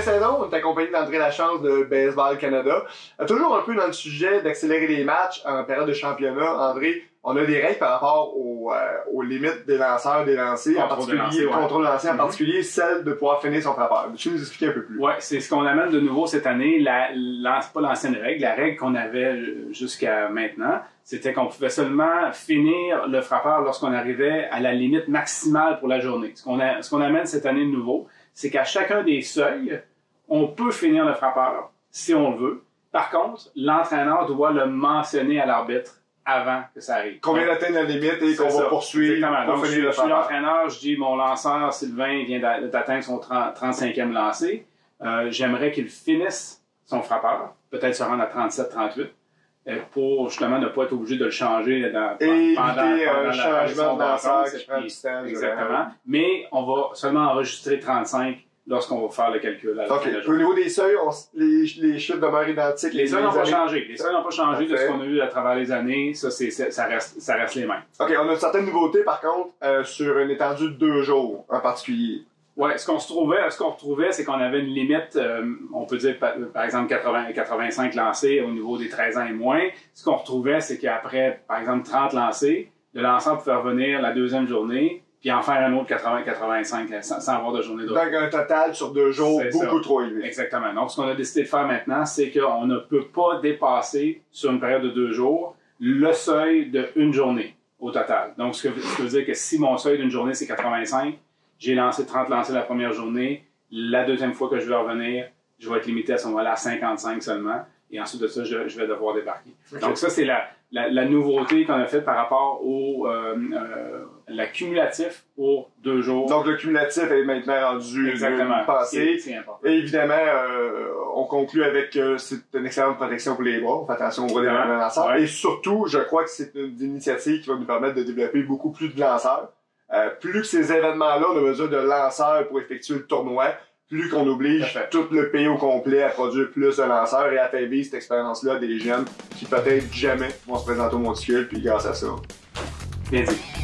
saison, on est accompagné d'André Lachance de Baseball Canada. Toujours un peu dans le sujet d'accélérer les matchs en période de championnat. André, on a des règles par rapport aux limites des lanceurs, des lancers, en particulier, contrôle de lancer, en particulier celle de pouvoir finir son frappeur. Tu nous expliquer un peu plus? Ouais, c'est ce qu'on amène de nouveau cette année, pas l'ancienne règle, la règle qu'on avait jusqu'à maintenant, c'était qu'on pouvait seulement finir le frappeur lorsqu'on arrivait à la limite maximale pour la journée. Ce qu'on amène cette année de nouveau, c'est qu'à chacun des seuils, on peut finir le frappeur si on le veut. Par contre, l'entraîneur doit le mentionner à l'arbitre avant que ça arrive. Combien d'atteindre la limite et qu'on va poursuivre pour finir le frappeur. Je suis l'entraîneur, je dis mon lanceur Sylvain vient d'atteindre son 35e lancé. J'aimerais qu'il finisse son frappeur, peut-être se rendre à 37-38, pour justement ne pas être obligé de le changer pendant un changement de lanceur qui prend du temps. Exactement. Mais on va seulement enregistrer 35 lorsqu'on va faire le calcul. OK. Au niveau des seuils, les chiffres demeurent identiques. Les seuils n'ont pas changé. Les seuils n'ont pas changé de ce qu'on a eu à travers les années. Ça reste les mêmes. OK. On a certaines nouveautés, par contre, sur une étendue de 2 jours en particulier. Ouais, ce qu'on retrouvait, c'est qu'on avait une limite, on peut dire par exemple 85 lancés au niveau des 13 ans et moins. Ce qu'on retrouvait, c'est qu'après, par exemple, 30 lancés, le lanceur pouvait revenir la deuxième journée, puis en faire un autre 80-85 sans avoir de journée de repos. Donc un total sur 2 jours beaucoup trop élevé. Exactement. Donc ce qu'on a décidé de faire maintenant, c'est qu'on ne peut pas dépasser sur une période de 2 jours le seuil de une journée au total. Donc ce que veut dire que si mon seuil d'une journée c'est 85, j'ai lancé 30 lancers la première journée, la deuxième fois que je vais revenir, je vais être limité à ce moment-là à 55 seulement, et ensuite de ça, je vais devoir débarquer. Okay. Donc ça, c'est la nouveauté qu'on a faite par rapport au l'accumulatif pour 2 jours. Donc le cumulatif est maintenant rendu passé. C'est important. Et évidemment, on conclut avec c'est une excellente protection pour les bras. On fait attention aux bras des lanceurs. Ouais. Et surtout, je crois que c'est une initiative qui va nous permettre de développer beaucoup plus de lanceurs. Plus que ces événements-là, on a besoin de lanceurs pour effectuer le tournoi, plus qu'on oblige tout le pays au complet à produire plus de lanceurs et à faire vivre cette expérience-là à des jeunes qui peut-être jamais vont se présenter au monticule, puis grâce à ça. Bien dit.